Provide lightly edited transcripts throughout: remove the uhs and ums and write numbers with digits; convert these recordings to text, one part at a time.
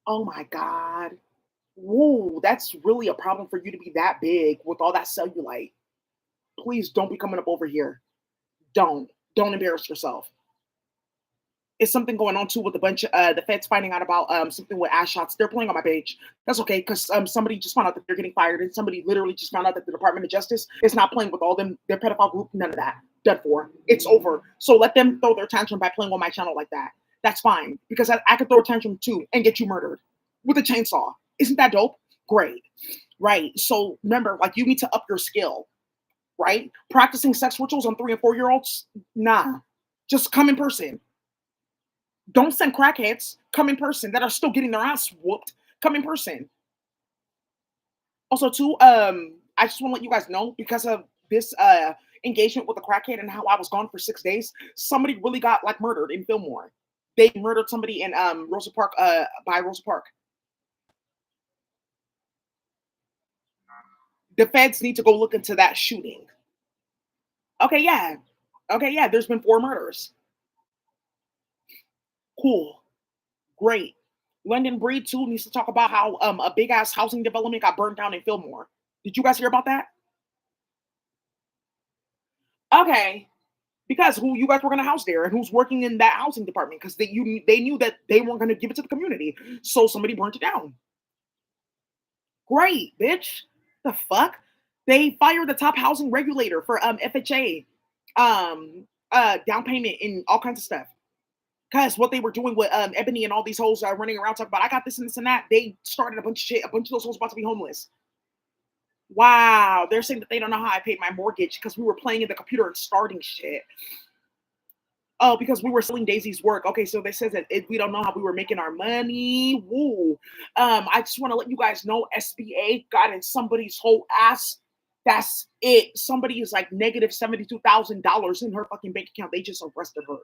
Oh my God. Woo, that's really a problem for you to be that big with all that cellulite. Please don't be coming up over here. Don't. Don't embarrass yourself. It's something going on too with a bunch of the feds finding out about something with ass shots. They're playing on my page. That's okay because somebody just found out that they're getting fired, and somebody literally just found out that the Department of Justice is not playing with all them their pedophile group. None of that. Done for. It's over. So let them throw their tantrum by playing on my channel like that. That's fine because I could throw a tantrum too and get you murdered with a chainsaw. Isn't that dope? Great. Right. So remember, like you need to up your skill. Right. Practicing sex rituals on 3 and 4 year olds. Nah. Just come in person. Don't send crackheads. Come in person that are still getting their ass whooped. Come in person. Also, too, I just want to let you guys know because of this engagement with the crackhead and how I was gone for 6 days, somebody really got like murdered in Fillmore. They murdered somebody in Rosa Park, by Rosa Park. The feds need to go look into that shooting. Okay, yeah. Okay, yeah. There's been 4 murders. Cool. Great. London Breed too needs to talk about how a big ass housing development got burned down in Fillmore. Did you guys hear about that? Okay, because who you guys were gonna house there and who's working in that housing department because they knew that they weren't gonna give it to the community, so somebody burnt it down. Great, bitch. The fuck? They fired the top housing regulator for FHA, down payment and all kinds of stuff. Because what they were doing with Ebony and all these hoes are running around talking about I got this and this and that. They started a bunch of shit. A bunch of those hoes about to be homeless. Wow, they're saying that they don't know how I paid my mortgage because we were playing in the computer and starting shit. Oh, because we were selling Daisy's work. Okay, so they says that we don't know how we were making our money. Woo. I just want to let you guys know SBA got in somebody's whole ass. That's it. Somebody is like negative $72,000 in her fucking bank account. They just arrested her.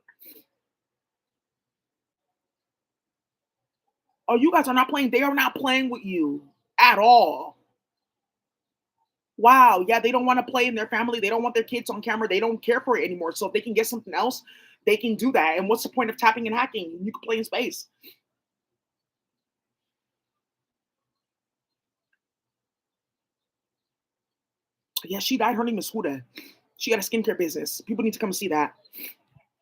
Oh, you guys are not playing. They are not playing with you at all. Wow. Yeah, they don't want to play in their family. They don't want their kids on camera. They don't care for it anymore. So if they can get something else, they can do that. And what's the point of tapping and hacking? You can play in space. Yeah, she died. Her name is Huda. She got a skincare business. People need to come see that.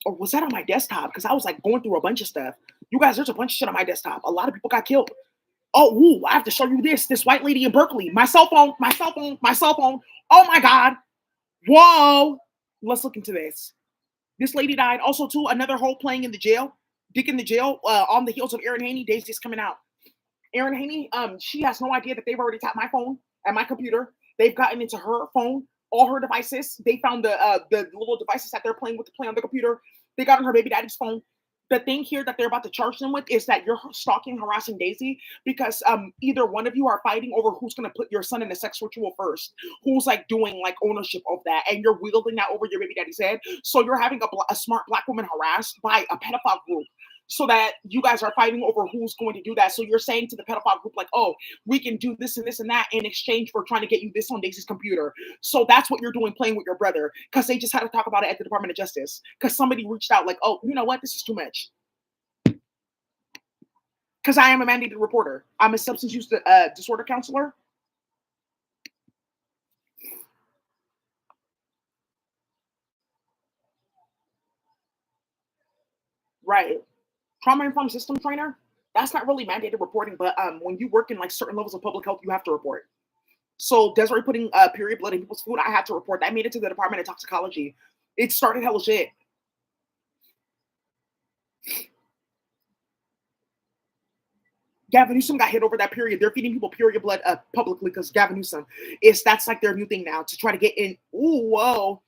Or was that on my desktop? Because I was like going through a bunch of stuff. You guys, there's a bunch of shit on my desktop. A lot of people got killed. Oh, ooh, I have to show you this. This white lady in Berkeley. My cell phone, my cell phone, my cell phone. Oh my God. Whoa. Let's look into this. This lady died. Also, too, another hole playing in the jail. Dick in the jail on the heels of Aaron Haney. Daisy's coming out. Aaron Haney, she has no idea that they've already tapped my phone and my computer. They've gotten into her phone, all her devices. They found the little devices that they're playing with to play on the computer. They got on her baby daddy's phone. The thing here that they're about to charge them with is that you're stalking, harassing Daisy because either one of you are fighting over who's going to put your son in a sex ritual first, who's like doing like ownership of that, and you're wielding that over your baby daddy's head. So you're having a smart black woman harassed by a pedophile group so that you guys are fighting over who's going to do that. So you're saying to the pedophile group, like, oh, we can do this and this and that in exchange for trying to get you this on Daisy's computer. So that's what you're doing, playing with your brother, because they just had to talk about it at the Department of Justice. Because somebody reached out, like, oh, you know what? This is too much. Because I am a mandated reporter. I'm a substance use disorder counselor. Right. Trauma informed system trainer. That's not really mandated reporting, but when you work in like certain levels of public health, you have to report. So Desiree putting period blood in people's food, I had to report. That made it to the Department of Toxicology. It started hella shit. Gavin Newsom got hit over that period. They're feeding people period blood publicly because Gavin Newsom is that's like their new thing now to try to get in. Ooh, whoa,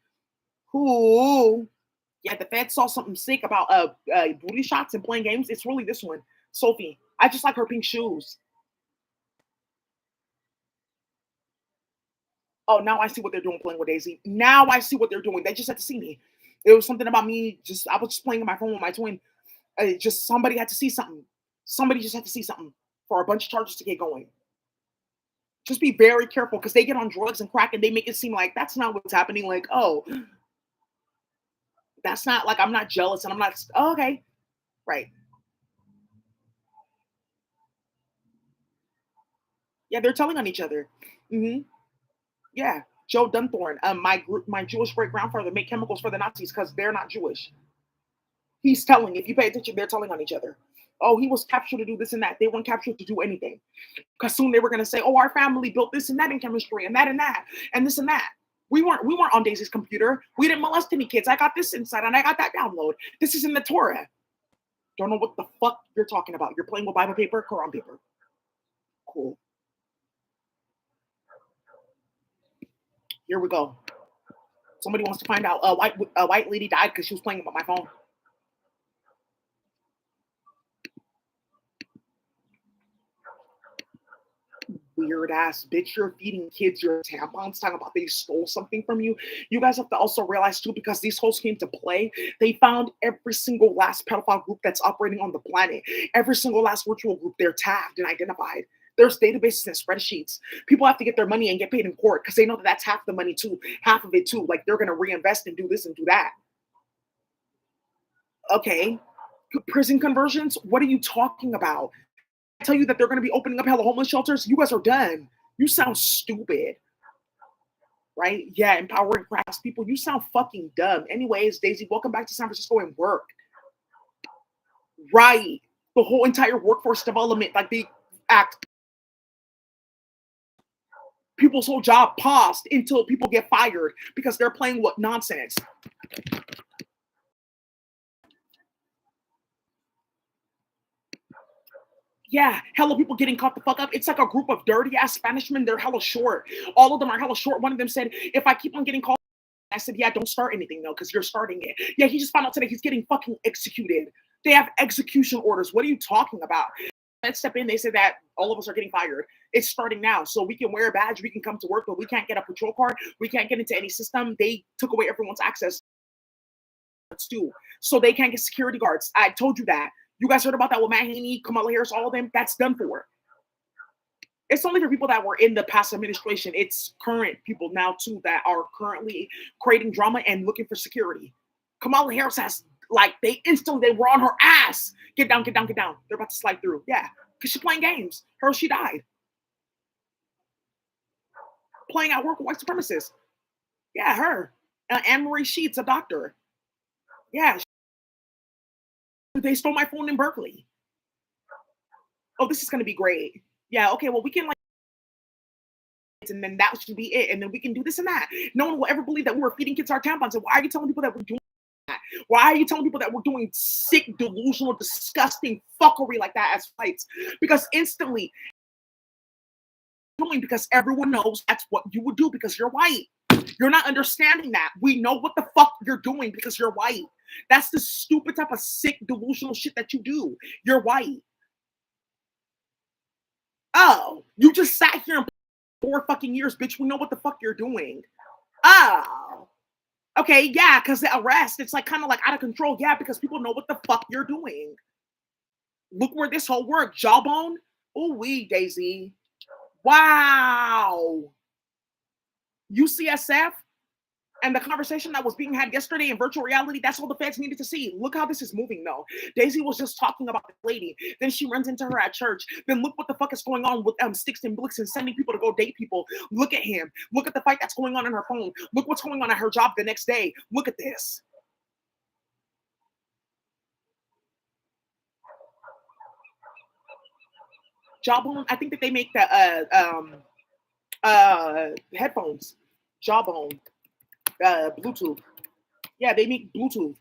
ooh, yeah. The Fed saw something sick about booty shots and playing games. It's really this one, Sophie. I just like her pink shoes. Oh, now I see what they're doing playing with Daisy. Now I see what they're doing. They just had to see me. It was something about me. Just I was just playing on my phone with my twin. Just somebody had to see something. Somebody just had to see something for a bunch of charges to get going. Just be very careful because they get on drugs and crack and they make it seem like that's not what's happening. Like, oh, that's not like I'm not jealous and I'm not oh, okay, right. Yeah, they're telling on each other. Hmm. Yeah, Joe Dunthorne. My Jewish great grandfather made chemicals for the Nazis because they're not Jewish. He's telling. If you pay attention, they're telling on each other. Oh, he was captured to do this and that. They weren't captured to do anything. Because soon they were going to say, "Oh, our family built this and that in chemistry, and that, and this and that." We weren't on Daisy's computer. We didn't molest any kids. I got this inside and I got that download. This is in the Torah. Don't know what the fuck you're talking about. You're playing with Bible paper, Quran paper. Cool. Here we go. Somebody wants to find out a white lady died because she was playing with my phone. Weird ass bitch. You're feeding kids your tampons, talking about they stole something from you. You guys have to also realize too, because these hosts came to play, they found every single last pedophile group that's operating on the planet. Every single last virtual group, they're tagged and identified. There's databases and spreadsheets. People have to get their money and get paid in court because they know that that's half the money too, half of it too. Like they're gonna reinvest and do this and do that. Okay. Prison conversions? What are you talking about? Tell you that they're going to be opening up hella homeless shelters, you guys are done. You sound stupid, right? Yeah, empowering crafts people. You sound fucking dumb. Anyways, Daisy, welcome back to San Francisco and work. Right. The whole entire workforce development, like the act, people's whole job paused until people get fired because they're playing what nonsense. Yeah, hella people getting caught the fuck up. It's like a group of dirty ass Spanishmen. They're hella short. All of them are hella short. One of them said, if I keep on getting called, I said, yeah, don't start anything though, because you're starting it. Yeah, he just found out today he's getting fucking executed. They have execution orders. What are you talking about? Let's step in. They said that all of us are getting fired. It's starting now. So we can wear a badge, we can come to work, but we can't get a patrol car. We can't get into any system. They took away everyone's access to. So they can't get security guards. I told you that. You guys heard about that with Matt Haney, Kamala Harris, all of them? That's done for. It's only for people that were in the past administration. It's current people now too that are currently creating drama and looking for security. Kamala Harris has like they were on her ass. Get down, get down, get down. They're about to slide through. Yeah, because she's playing games. She died. Playing at work with white supremacists. Yeah, her. Anne Marie Sheets, a doctor. Yeah, they stole my phone in Berkeley. Oh, this is gonna be great. Yeah, okay, well we can like and then that should be it. And then we can do this and that. No one will ever believe that we were feeding kids our tampons. And why are you telling people that we're doing that? Why are you telling people that we're doing sick, delusional, disgusting fuckery like that as fights? Because instantly, because everyone knows that's what you would do because you're white. You're not understanding that. We know what the fuck you're doing because you're white. That's the stupid type of sick, delusional shit that you do. You're white. Oh, you just sat here and 4 fucking years, bitch. We know what the fuck you're doing. Oh. Okay, yeah, because the arrest, it's like kind of like out of control. Yeah, because people know what the fuck you're doing. Look where this whole work. Jawbone? Ooh wee, Daisy. Wow. UCSF and the conversation that was being had yesterday in virtual reality, that's all the feds needed to see. Look how this is moving, though. Daisy was just talking about the lady. Then she runs into her at church. Then look what the fuck is going on with Sticks and Blicks and sending people to go date people. Look at him. Look at the fight that's going on in her phone. Look what's going on at her job the next day. Look at this. Jawbone, I think that they make the headphones. Jawbone. Bluetooth. Yeah, they make Bluetooth.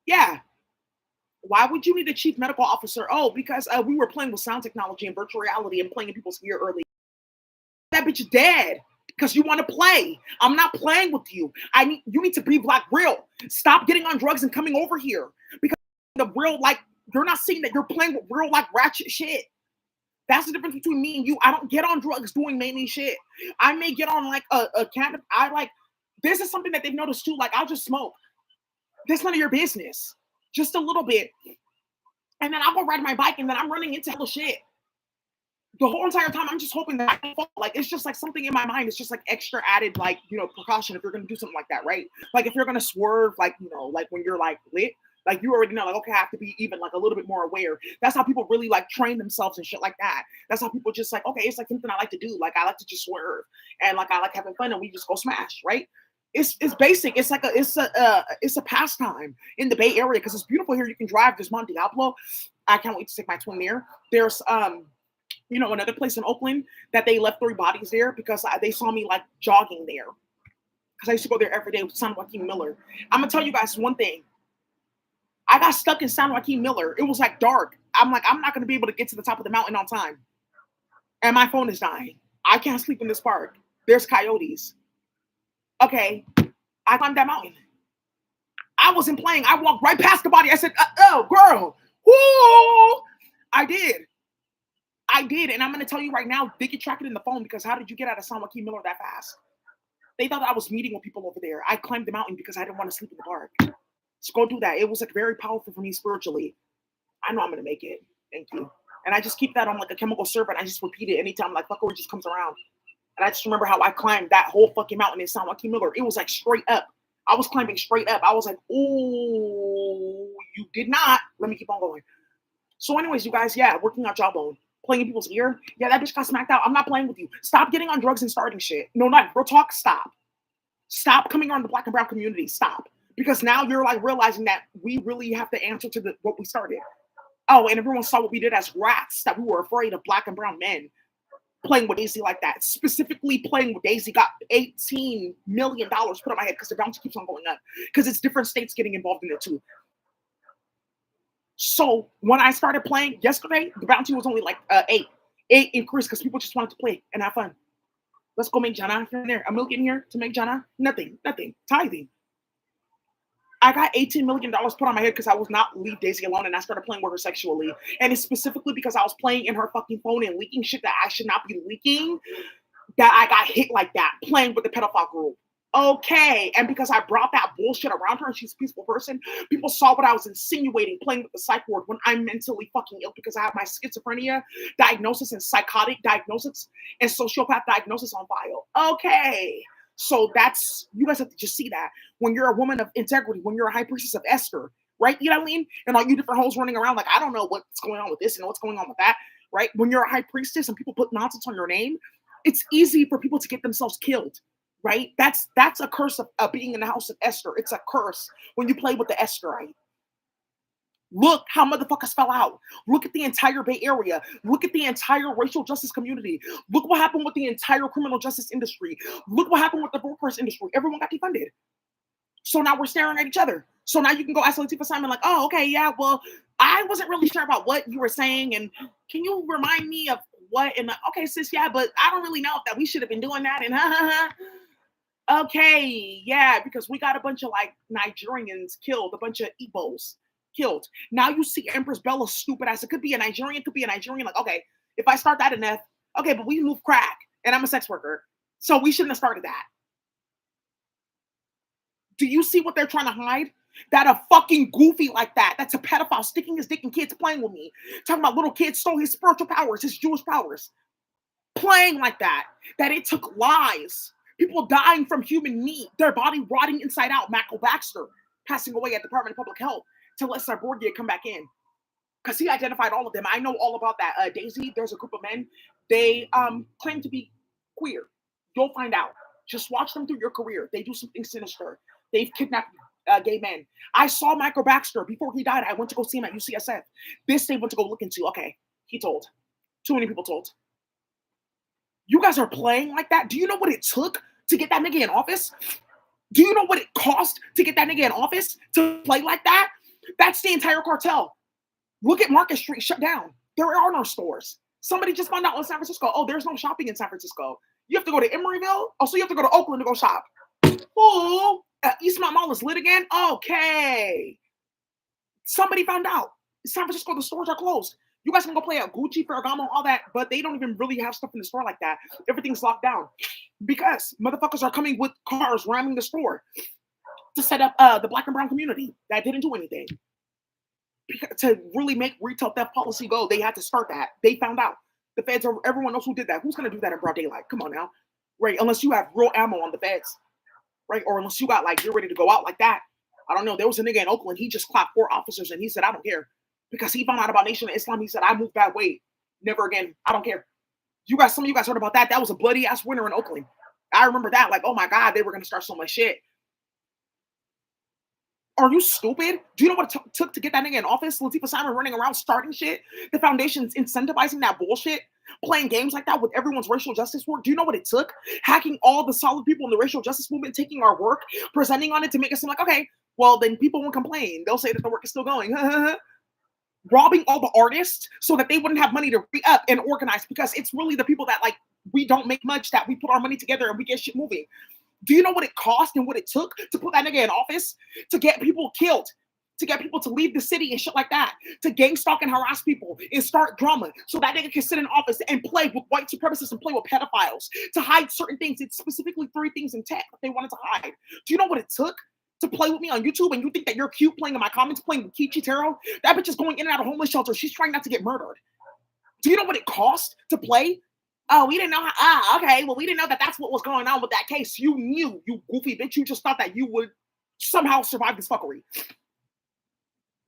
Yeah. Why would you need a chief medical officer? Oh, because we were playing with sound technology and virtual reality and playing in people's ear early. That bitch dead because you want to play. I'm not playing with you. You need to be like real. Stop getting on drugs and coming over here because the real like you're not seeing that you're playing with real like ratchet shit. That's the difference between me and you. I don't get on drugs doing mainly shit. I may get on like a kind of this is something that they've noticed too. Like I'll just smoke. That's none of your business. Just a little bit. And then I'll go ride my bike and then I'm running into hella shit. The whole entire time I'm just hoping that I don't fall. Like it's just like something in my mind. It's just like extra added like, precaution if you're gonna do something like that, right? Like if you're gonna swerve, like, like when you're like lit, Like you already know, like, okay, I have to be even like a little bit more aware. That's how people really like train themselves and shit like that. That's how people just like, okay, it's like something I like to do. Like I like to just swerve and like I like having fun and we just go smash, right? It's basic. It's like a pastime in the Bay Area because it's beautiful here. You can drive. There's Monte Diablo. I can't wait to take my twin there. There's another place in Oakland that they left 3 bodies there because they saw me like jogging there because I used to go there every day with San Joaquin Miller. I'm gonna tell you guys one thing. I got stuck in San Joaquin Miller. It was like dark. I'm like, I'm not gonna be able to get to the top of the mountain on time, and my phone is dying. I can't sleep in this park. There's coyotes. Okay, I climbed that mountain. I wasn't playing. I walked right past the body. I said, "Oh, girl, whoo!" I did. And I'm going to tell you right now, they can track it in the phone because how did you get out of San Joaquin Miller that fast? They thought I was meeting with people over there. I climbed the mountain because I didn't want to sleep in the park. So go do that. It was like very powerful for me spiritually. I know I'm going to make it. Thank you. And I just keep that on like a chemical server and I just repeat it anytime like fuckery just comes around. And I just remember how I climbed that whole fucking mountain in San Joaquin Miller. It was like straight up. I was climbing straight up. I was like, oh, you did not. Let me keep on going. So anyways, you guys, yeah, working out Jawbone. Playing in people's ear. Yeah, that bitch got smacked out. I'm not playing with you. Stop getting on drugs and starting shit. No, not real talk. Stop. Stop coming on the Black and brown community. Stop. Because now you're like realizing that we really have to answer to what we started. Oh, and everyone saw what we did as rats, that we were afraid of Black and brown men playing with Daisy like that. Specifically playing with Daisy got $18 million put on my head because the bounty keeps on going up. Because it's different states getting involved in it too. So when I started playing yesterday, the bounty was only like 8. 8 increased because people just wanted to play and have fun. Let's go make Jana here and there. A milk in here to make Jana? Nothing. Tithing. I got $18 million put on my head because I was not leave Daisy alone and I started playing with her sexually. And it's specifically because I was playing in her fucking phone and leaking shit that I should not be leaking that I got hit like that, playing with the pedophile group. Okay, and because I brought that bullshit around her and she's a peaceful person, people saw what I was insinuating playing with the psych ward when I'm mentally fucking ill because I have my schizophrenia diagnosis and psychotic diagnosis and sociopath diagnosis on file. Okay, so that's, you guys have to just see that when you're a woman of integrity, when you're a high priestess of Esther, right? You know what I mean? And all you different hoes running around like, I don't know what's going on with this and what's going on with that, right? When you're a high priestess and people put nonsense on your name, it's easy for people to get themselves killed. Right? That's a curse of being in the house of Esther. It's a curse when you play with the Estherite. Look how motherfuckers fell out. Look at the entire Bay Area. Look at the entire racial justice community. Look what happened with the entire criminal justice industry. Look what happened with the brokerage industry. Everyone got defunded. So now we're staring at each other. So now you can go ask Latifah Simon like, oh, okay, yeah, well, I wasn't really sure about what you were saying. And can you remind me of what? And okay, sis, yeah, but I don't really know if that we should have been doing that. And okay, yeah, because we got a bunch of like Nigerians killed, a bunch of Igbos killed. Now you see Empress Bella's stupid ass. It could be a Nigerian, Like, okay, if I start that enough, okay, but we move crack and I'm a sex worker. So we shouldn't have started that. Do you see what they're trying to hide? That a fucking goofy like that, that's a pedophile sticking his dick in kids playing with me. Talking about little kids stole his spiritual powers, his Jewish powers. Playing like that it took lies. People dying from human meat, their body rotting inside out. Michael Baxter passing away at the Department of Public Health to let Cyborgia come back in. Because he identified all of them. I know all about that. Daisy, there's a group of men. They claim to be queer. You'll find out. Just watch them through your career. They do something sinister. They've kidnapped gay men. I saw Michael Baxter before he died. I went to go see him at UCSF. This they went to go look into. Okay, he told. Too many people told. You guys are playing like that? Do you know what it took to get that nigga in office? Do you know what it cost to get that nigga in office to play like that? That's the entire cartel. Look at Market Street shut down. There are no stores. Somebody just found out in San Francisco, oh, there's no shopping in San Francisco. You have to go to Emeryville? Oh, so you have to go to Oakland to go shop. Oh, Eastmont Mall is lit again? Okay. Somebody found out. San Francisco, the stores are closed. You guys can go play at Gucci, Ferragamo, all that, but they don't even really have stuff in the store like that. Everything's locked down because motherfuckers are coming with cars ramming the store to set up the Black and brown community that didn't do anything. To really make retail theft policy go, they had to start that. They found out. The feds are, everyone knows who did that. Who's going to do that in broad daylight? Come on now. Right? Unless you have real ammo on the feds. Right? Or unless you got like, you're ready to go out like that. I don't know. There was a nigga in Oakland. He just clapped 4 officers and he said, I don't care. Because he found out about Nation of Islam. He said, I moved that way. Never again. I don't care. Some of you guys heard about that. That was a bloody ass winter in Oakland. I remember that. Like, oh my God, they were going to start so much shit. Are you stupid? Do you know what it took to get that nigga in office? Latifah Simon running around starting shit. The foundation's incentivizing that bullshit. Playing games like that with everyone's racial justice work. Do you know what it took? Hacking all the solid people in the racial justice movement, taking our work, presenting on it to make it seem like, okay, well, then people won't complain. They'll say that the work is still going. Robbing all the artists so that they wouldn't have money to re-up and organize, because it's really the people that, like, we don't make much, that we put our money together and we get shit moving. Do you know what it cost and what it took to put that nigga in office? To get people killed, to get people to leave the city and shit like that, to gang stalk and harass people and start drama so that nigga can sit in office and play with white supremacists and play with pedophiles, to hide certain things. It's specifically 3 things in tech that they wanted to hide. Do you know what it took to play with me on YouTube? And you think that you're cute playing in my comments, playing with Kichi Taro? That bitch is going in and out of homeless shelters. She's trying not to get murdered. Do you know what it cost to play? Oh, we didn't know how. Okay, well, we didn't know that that's what was going on with that case. You knew, you goofy bitch. You just thought that you would somehow survive this fuckery.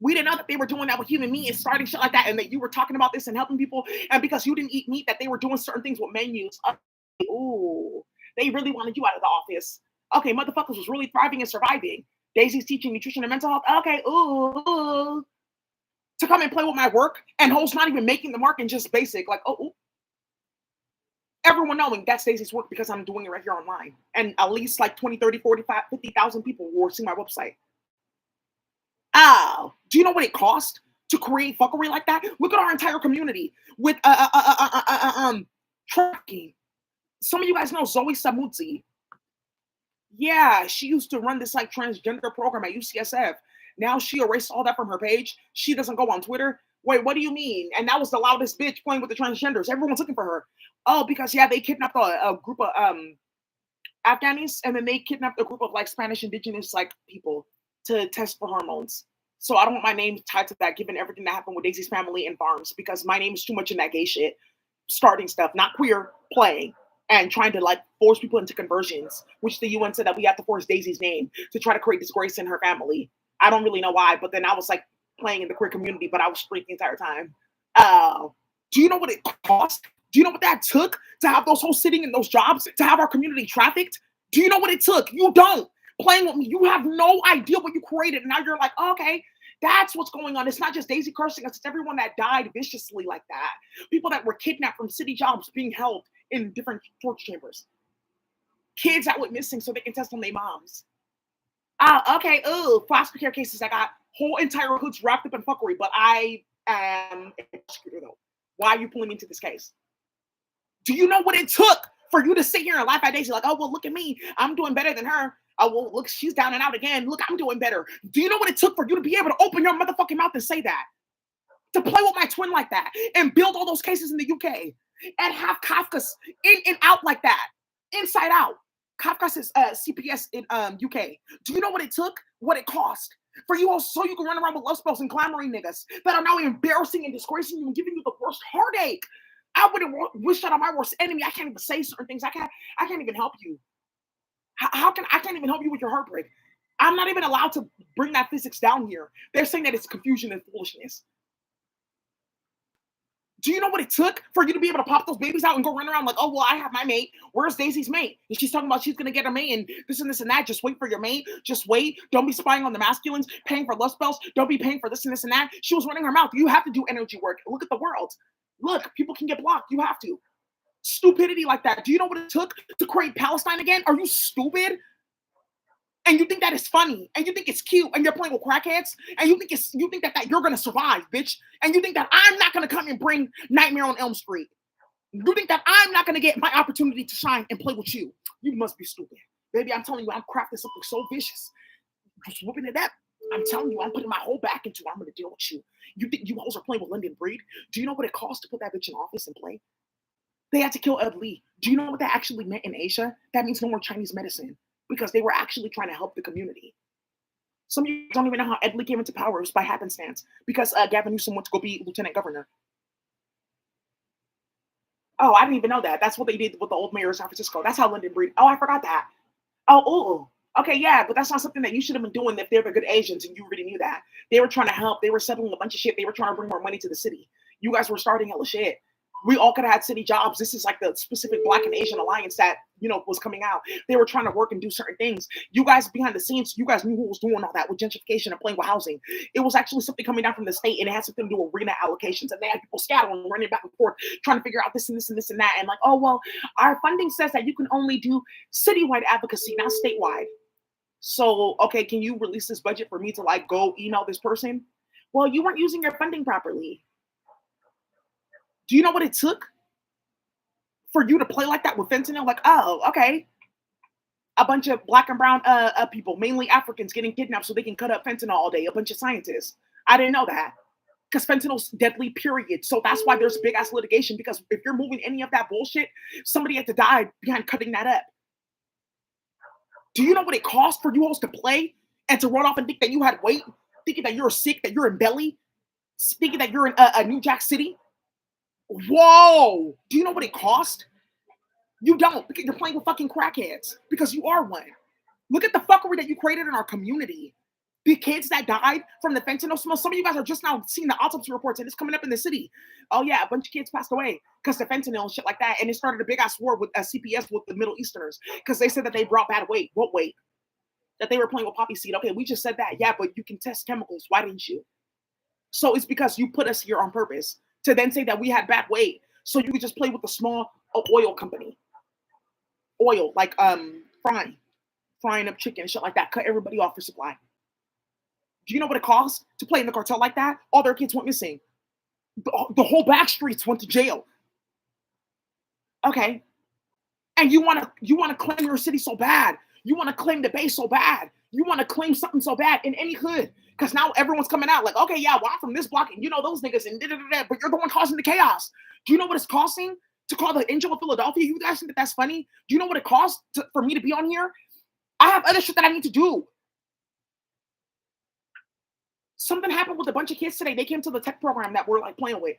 We didn't know that they were doing that with human meat and starting shit like that, and that you were talking about this and helping people, and because you didn't eat meat, that they were doing certain things with menus. Ooh, they really wanted you out of the office. Okay, motherfuckers was really thriving and surviving. Daisy's teaching nutrition and mental health. Okay, ooh. To come and play with my work, and hoes not even making the mark and just basic, like, oh. Everyone knowing that's Daisy's work because I'm doing it right here online. And at least like 20, 30, 45, 50,000 people will see my website. Oh, do you know what it cost to create fuckery like that? Look at our entire community with tracking. Some of you guys know Zoe Samudzi. Yeah, she used to run this like transgender program at UCSF. Now she erased all that from her page. She doesn't go on Twitter. Wait, what do you mean? And that was the loudest bitch playing with the transgenders. Everyone's looking for her. Oh, because yeah, they kidnapped a group of Afghanis, and then they kidnapped a group of like Spanish indigenous like people to test for hormones. So I don't want my name tied to that, given everything that happened with Daisy's family and farms, because my name is too much in that gay shit. Starting stuff, not queer, playing, and trying to like force people into conversions, which the UN said that we have to force Daisy's name to try to create disgrace in her family. I don't really know why, but then I was like playing in the queer community, but I was straight the entire time. Do you know what it cost? Do you know what that took to have those hoes sitting in those jobs, to have our community trafficked? Do you know what it took? You don't. Playing with me, you have no idea what you created. And now you're like, oh, okay, that's what's going on. It's not just Daisy cursing us, it's everyone that died viciously like that. People that were kidnapped from city jobs being held in different torture chambers. Kids that went missing so they can test on their moms. Okay, foster care cases. I got whole entire hoods wrapped up in fuckery, but I am a prosecutor though. Why are you pulling me into this case? Do you know what it took for you to sit here and laugh at Daisy like, oh, well, look at me. I'm doing better than her. Oh, well, look, she's down and out again. Look, I'm doing better. Do you know what it took for you to be able to open your motherfucking mouth and say that? To play with my twin like that and build all those cases in the UK and have Kafka's in and out like that, inside out. Kafka's is CPS in UK. Do you know what it took? What it cost? For you all, so you can run around with love spells and clamoring niggas that are now embarrassing and disgracing you and giving you the worst heartache. I wouldn't wish that on my worst enemy. I can't even say certain things. I can't even help you. I can't even help you with your heartbreak? I'm not even allowed to bring that physics down here. They're saying that it's confusion and foolishness. Do you know what it took for you to be able to pop those babies out and go run around like, oh, well, I have my mate. Where's Daisy's mate? And she's talking about she's going to get a mate and this and that. Just wait for your mate. Just wait. Don't be spying on the masculines, paying for lust spells. Don't be paying for this and that. She was running her mouth. You have to do energy work. Look at the world. Look, people can get blocked. You have to. Stupidity like that. Do you know what it took to create Palestine again? Are you stupid? And you think that is funny, and you think it's cute, and you're playing with crackheads, and you think that you're gonna survive, bitch, and you think that I'm not gonna come and bring Nightmare on Elm Street. You think that I'm not gonna get my opportunity to shine and play with you. You must be stupid. Baby, I'm telling you, I'm crafting something so vicious. Just whooping it up. I'm telling you, I'm putting my whole back into it. I'm gonna deal with you. You think you hoes are playing with London Breed? Do you know what it costs to put that bitch in office and play? They had to kill Ed Lee. Do you know what that actually meant in Asia? That means no more Chinese medicine. Because they were actually trying to help the community. Some of you don't even know how Ed Lee came into power. It was by happenstance. Because Gavin Newsom went to go be lieutenant governor. Oh, I didn't even know that. That's what they did with the old mayor of San Francisco. That's how London Breed. Oh, I forgot that. Okay, yeah, but that's not something that you should have been doing if they were good Asians and you already knew that. They were trying to help. They were settling a bunch of shit. They were trying to bring more money to the city. You guys were starting hella shit. We all could have had city jobs. This is like the specific Black and Asian alliance that was coming out. They were trying to work and do certain things. You guys behind the scenes, you guys knew who was doing all that with gentrification and playing with housing. It was actually something coming down from the state, and it had something to do with arena allocations. And they had people scattering, running back and forth, trying to figure out this and this and this and that. And like, oh well, our funding says that you can only do citywide advocacy, not statewide. So, okay, can you release this budget for me to like go email this person? Well, you weren't using your funding properly. Do you know what it took for you to play like that with fentanyl? Like, oh, okay. A bunch of Black and brown people, mainly Africans, getting kidnapped so they can cut up fentanyl all day. A bunch of scientists. I didn't know that. Because fentanyl's deadly, period. So that's why there's big ass litigation. Because if you're moving any of that bullshit, somebody had to die behind cutting that up. Do you know what it costs for you hoes to play and to run off and think that you had weight, thinking that you're sick, that you're in belly, thinking that you're in a New Jack City? Whoa! Do you know what it cost? You don't, because you're playing with fucking crackheads, because you are one. Look at the fuckery that you created in our community. The kids that died from the fentanyl smell, some of you guys are just now seeing the autopsy reports and it's coming up in the city. Oh yeah, a bunch of kids passed away because of fentanyl and shit like that. And it started a big ass war with CPS with the Middle Easterners because they said that they brought bad weight. What weight? That they were playing with poppy seed. Okay, we just said that. Yeah, but you can test chemicals. Why didn't you? So it's because you put us here on purpose to then say that we had bad weight so you could just play with a small oil company. Oil, like frying up chicken and shit like that. Cut everybody off for supply. Do you know what it costs to play in the cartel like that? All their kids went missing. The whole back streets went to jail. Okay. And you want to claim your city so bad. You want to claim the base so bad. You want to claim something so bad in any hood. Because now everyone's coming out like, okay, yeah, well, I'm from this block and you know those niggas and da-da-da-da, but you're the one causing the chaos. Do you know what it's costing to call the Angel of Philadelphia? You guys think that that's funny? Do you know what it costs for me to be on here? I have other shit that I need to do. Something happened with a bunch of kids today. They came to the tech program that we're like playing with.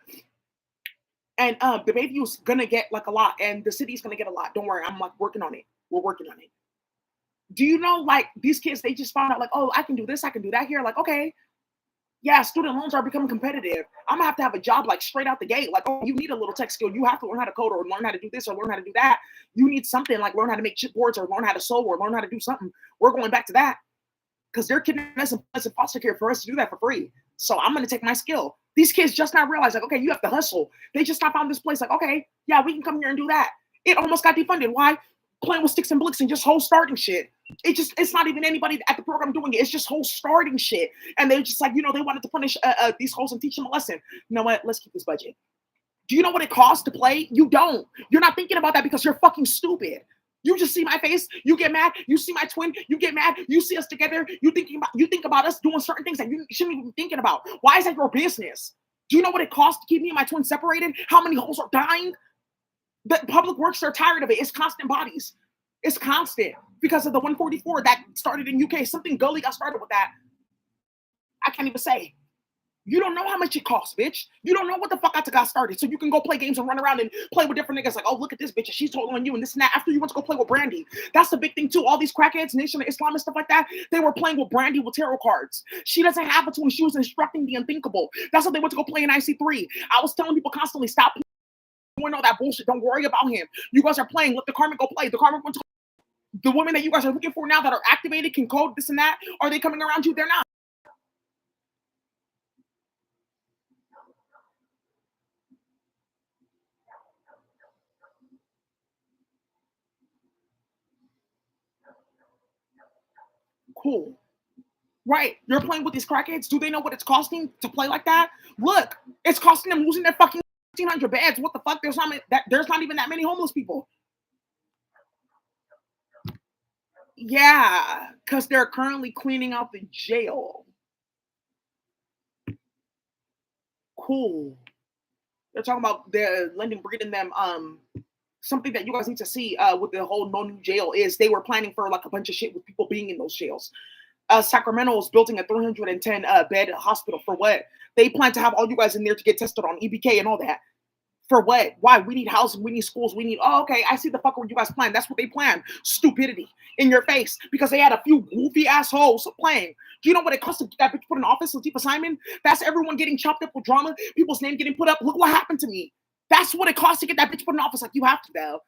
And the Bayview's gonna get like a lot, and the city's gonna get a lot. Don't worry, I'm like working on it. We're working on it. Do you know, like these kids, they just found out like, oh, I can do this, I can do that here. Like, okay, yeah, student loans are becoming competitive. I'm gonna have to have a job like straight out the gate. Like, oh, you need a little tech skill. You have to learn how to code or learn how to do this or learn how to do that. You need something like learn how to make chipboards or learn how to sew or learn how to do something. We're going back to that. Because they're kidnapping us and foster care for us to do that for free. So I'm going to take my skill. These kids just now realize, like, okay, you have to hustle. They just not found this place, like, okay, yeah, we can come here and do that. It almost got defunded. Why? Playing with sticks and bricks and just whole starting shit. It's not even anybody at the program doing it. It's just whole starting shit. And they just like, they wanted to punish these hoes and teach them a lesson. You know what? Let's keep this budget. Do you know what it costs to play? You don't. You're not thinking about that because you're fucking stupid. You just see my face, you get mad. You see my twin, you get mad. You see us together, you think about us doing certain things that you shouldn't even be thinking about. Why is that your business? Do you know what it costs to keep me and my twin separated? How many hoes are dying? The public works are tired of it. It's constant bodies. It's constant because of the 144 that started in UK. Something gully got started with that. I can't even say. You don't know how much it costs, bitch. You don't know what the fuck I got started. So you can go play games and run around and play with different niggas like, oh, look at this bitch. And she's told on you and this and that. After you went to go play with Brandy. That's the big thing too. All these crackheads, Nation of Islam and stuff like that, they were playing with Brandy with tarot cards. She doesn't have a twin. She was instructing the unthinkable. That's what they went to go play in IC3. I was telling people constantly, stop doing all that bullshit. Don't worry about him. You guys are playing. Let the karma go play. The karma went to the women that you guys are looking for now that are activated, can code this and that. Are they coming around you? They're not. Cool. Right. You're playing with these crackheads. Do they know what it's costing to play like that? Look, it's costing them losing their fucking 1,500 beds. What the fuck? There's not even that many homeless people. Yeah, because they're currently cleaning out the jail. Cool. They're talking about the lending breeding them something that you guys need to see with the whole no new jail is they were planning for like a bunch of shit with people being in those jails. Sacramento is building a 310 bed hospital for what? They plan to have all you guys in there to get tested on EBK and all that. For what? Why? We need housing, we need schools, we need, oh, okay, I see the fuck what you guys plan. That's what they plan. Stupidity in your face because they had a few goofy assholes playing. Do you know what it cost to get that bitch put in office, Latifah Simon? That's everyone getting chopped up with drama, people's name getting put up. Look what happened to me. That's what it costs to get that bitch put in office. Like, you have to, though.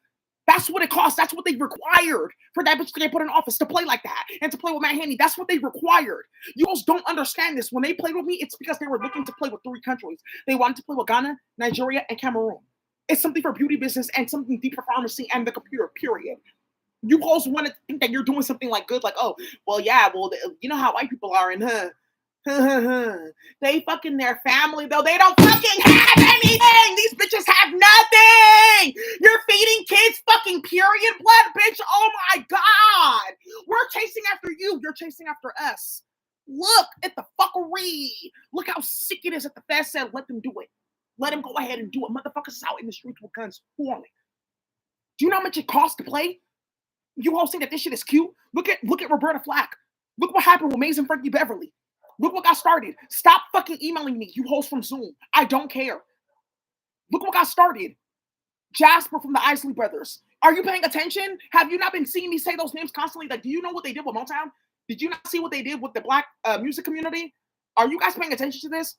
That's what it costs. That's what they required for that bitch to get put in office, to play like that and to play with Matt Haney. That's what they required. You guys don't understand this. When they played with me, it's because they were looking to play with 3 countries. They wanted to play with Ghana, Nigeria, and Cameroon. It's something for beauty business and something deep for pharmacy and the computer, period. You guys want to think that you're doing something like good, like, oh, well, yeah, well, you know how white people are, and they fucking their family, though. They don't fucking have anything. These bitches have nothing. You're feeding kids fucking period blood, bitch. Oh my God. We're chasing after you. You're chasing after us. Look at the fuckery. Look how sick it is that the Fed said, let them do it. Let them go ahead and do it. Motherfuckers is out in the streets with guns. Who are they? Do you know how much it costs to play? You all think that this shit is cute? Look at Roberta Flack. Look what happened with Maze and Frankie Beverly. Look what got started. Stop fucking emailing me, you host from Zoom. I don't care. Look what got started. Jasper from the Isley Brothers. Are you paying attention? Have you not been seeing me say those names constantly? Like, do you know what they did with Motown? Did you not see what they did with the Black music community? Are you guys paying attention to this?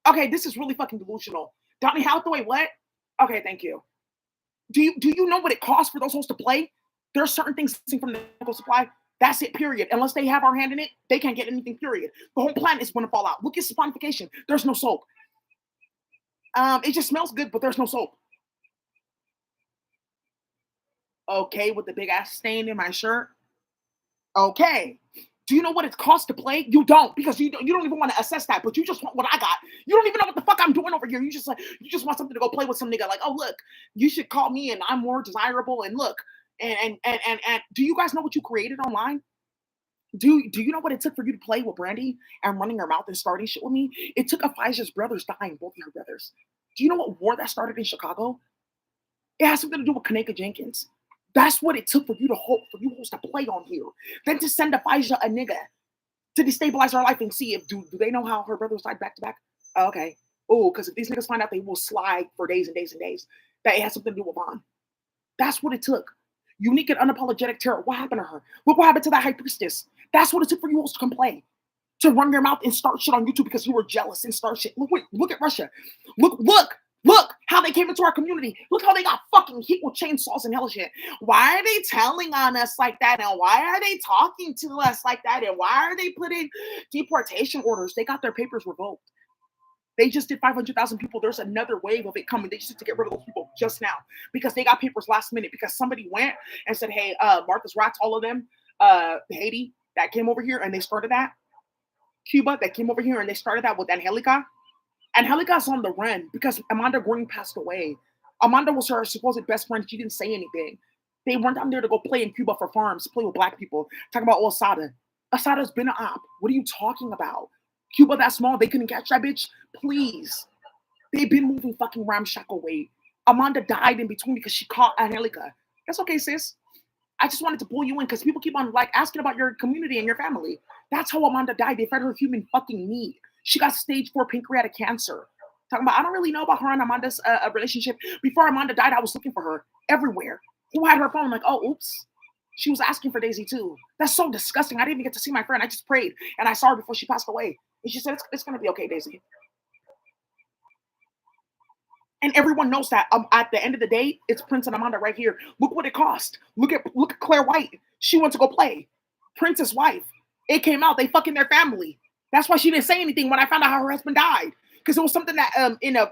Okay, this is really fucking delusional. Donny Hathaway, what? Okay, thank you. Do you know what it costs for those hosts to play? There are certain things from the medical supply. That's it, period. Unless they have our hand in it, they can't get anything, period. The whole planet is going to fall out. Look at saponification. There's no soap. It just smells good, but there's no soap. Okay, with the big ass stain in my shirt. Okay. Do you know what it costs to play? You don't, because you don't even want to assess that, but you just want what I got. You don't even know what the fuck I'm doing over here. You just want something to go play with some nigga. Like, oh look, you should call me and I'm more desirable. And look, and do you guys know what you created online? Do you know what it took for you to play with Brandy and running her mouth and starting shit with me? It took Aphia's brothers dying, both of her brothers. Do you know what war that started in Chicago? It has something to do with Kaneka Jenkins. That's what it took for you to play on here. Then to send Aphia a nigga to destabilize her life and see if do they know how her brothers died back to back? Oh, okay. Oh, because if these niggas find out, they will slide for days and days and days. That it has something to do with Vaughn. That's what it took. Unique and unapologetic terror. What happened to her? Look what happened to that high priestess. That's what it took for you all to come play. To run your mouth and start shit on YouTube because you were jealous and start shit. Look at Russia. Look how they came into our community. Look how they got fucking hit with chainsaws and hell shit. Why are they telling on us like that? And why are they talking to us like that? And why are they putting deportation orders? They got their papers revoked. They just did 500,000 people. There's another wave of it coming. They just need to get rid of those people just now because they got papers last minute because somebody went and said, hey, Martha's Rats, all of them, Haiti, that came over here and they started that. Cuba, that came over here and they started that with Angelica. Angelica's on the run because Amanda Green passed away. Amanda was her supposed best friend. She didn't say anything. They went down there to go play in Cuba for farms, play with black people. Talk about Osada. Asada's been an op. What are you talking about? Cuba that small, they couldn't catch that bitch? Please. They've been moving fucking ramshackle weight. Amanda died in between because she caught Angelica. That's okay, sis. I just wanted to pull you in because people keep on like asking about your community and your family. That's how Amanda died. They fed her human fucking meat. She got stage 4 pancreatic cancer. Talking about, I don't really know about her and Amanda's relationship. Before Amanda died, I was looking for her everywhere. Who had her phone? Like, oh, oops. She was asking for Daisy too. That's so disgusting. I didn't even get to see my friend. I just prayed and I saw her before she passed away. And she said, it's going to be okay, Daisy. And everyone knows that at the end of the day, it's Prince and Amanda right here. Look what it cost. Look at Claire White. She went to go play. Prince's wife. It came out. They fucking their family. That's why she didn't say anything when I found out how her husband died. Because it was something that in a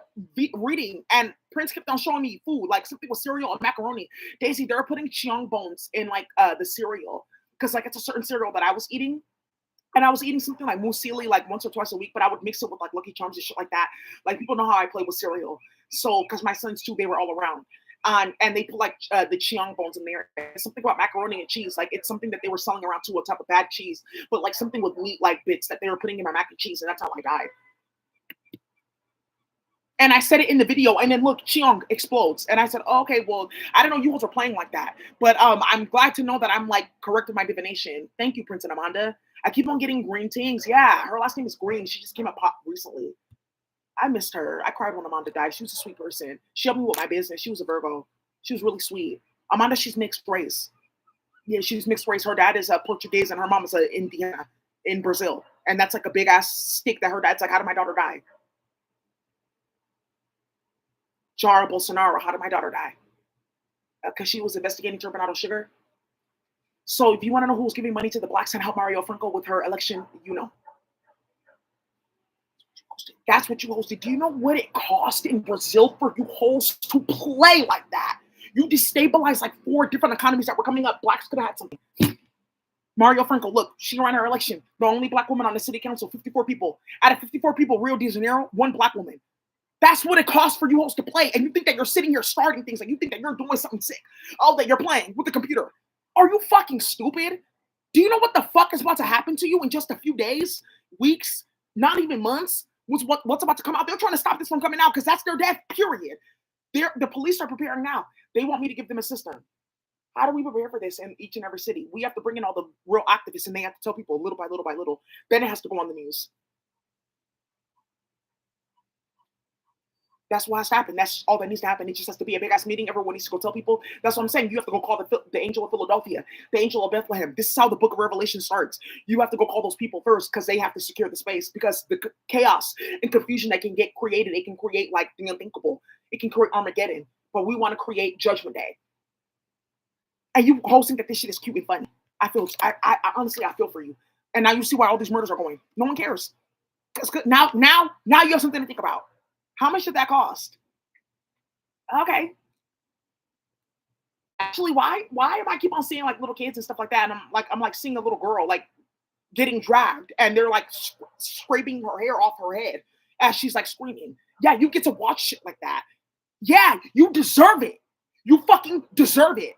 reading, and Prince kept on showing me food, like something with cereal and macaroni. Daisy, they're putting chiong bones in like the cereal. Because like it's a certain cereal that I was eating. And I was eating something like muesli like once or twice a week, but I would mix it with like Lucky Charms and shit like that. Like people know how I play with cereal. So because my sons too, they were all around. And they put like the chiong bones in there. It's something about macaroni and cheese. Like it's something that they were selling around too, a type of bad cheese, but like something with meat like bits that they were putting in my mac and cheese, and that's how I died. And I said it in the video, and then look, Chiong explodes. And I said, oh, okay, well, I don't know you guys are playing like that. But I'm glad to know that I'm like correct in my divination. Thank you, Prince and Amanda. I keep on getting green things. Yeah, her last name is Green. She just came up pop recently. I missed her. I cried when Amanda died. She was a sweet person. She helped me with my business. She was a Virgo. She was really sweet. Amanda, she's mixed race. Yeah, she's mixed race. Her dad is a Portuguese and her mom is a Indiana in Brazil. And that's like a big ass stick that her dad's like, how did my daughter die? Jair Bolsonaro, how did my daughter die? Because she was investigating turbinado sugar. So if you want to know who's giving money to the blacks and help Mario Franco with her election, you know. That's what you hosted. Do you know what it cost in Brazil for you hosts to play like that? You destabilized like 4 different economies that were coming up. Blacks could have had something. Mario Franco, look, she ran her election. The only black woman on the city council, 54 people. Out of 54 people, Rio de Janeiro, 1 black woman. That's what it costs for you hosts to play. And you think that you're sitting here starting things, like you think that you're doing something sick. Oh, that you're playing with the computer. Are you fucking stupid? Do you know what the fuck is about to happen to you in just a few days, weeks, not even months? What's about to come out? They're trying to stop this from coming out because that's their death, period. The police are preparing now. They want me to give them a system. How do we prepare for this in each and every city? We have to bring in all the real activists and they have to tell people little by little by little. Then it has to go on the news. That's what has to happen. That's all that needs to happen. It just has to be a big ass meeting. Everyone needs to go tell people. That's what I'm saying. You have to go call the angel of Philadelphia, the angel of Bethlehem. This is how the book of Revelation starts. You have to go call those people first because they have to secure the space because the chaos and confusion that can get created, it can create like the unthinkable. It can create Armageddon. But we want to create Judgment Day. And you hosting that this shit is cute and funny. I honestly, I feel for you. And now you see why all these murders are going. No one cares. Because now you have something to think about. How much did that cost? Okay. Actually, why am I keep on seeing like little kids and stuff like that? And I'm like seeing a little girl like getting dragged and they're like scraping her hair off her head as she's like screaming. Yeah, you get to watch shit like that. Yeah, you deserve it. You fucking deserve it.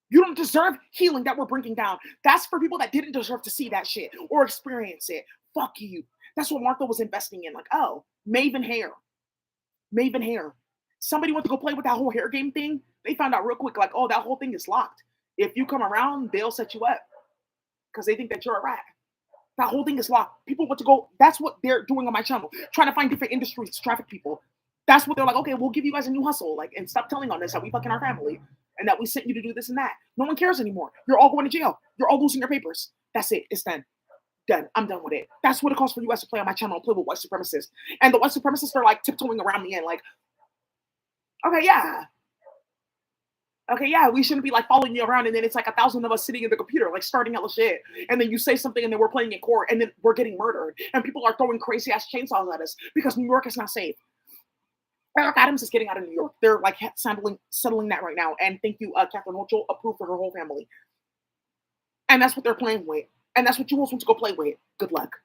You don't deserve healing that we're bringing down. That's for people that didn't deserve to see that shit or experience it. Fuck you. That's what Martha was investing in. Like, oh, Maven hair. Maven hair. Somebody went to go play with that whole hair game thing. They found out real quick, like, oh, that whole thing is locked. If you come around, they'll set you up because they think that you're a rat. That whole thing is locked. People want to go. That's what they're doing on my channel, trying to find different industries to traffic people. That's what they're like, okay, we'll give you guys a new hustle, like, and stop telling on us that we fucking our family and that we sent you to do this and that. No one cares anymore. You're all going to jail. You're all losing your papers. That's it. It's done. Done. I'm done with it. That's what it costs for you guys to play on my channel and play with white supremacists. And the white supremacists are like tiptoeing around me and like, okay, yeah. Okay, yeah, we shouldn't be like following you around and then it's like 1,000 of us sitting in the computer, like starting hella shit. And then you say something and then we're playing in court and then we're getting murdered. And people are throwing crazy ass chainsaws at us because New York is not safe. Eric Adams is getting out of New York. They're like settling that right now. And thank you, Catherine Hochul, approved for her whole family. And that's what they're playing with. And that's what you want to go play with. Good luck.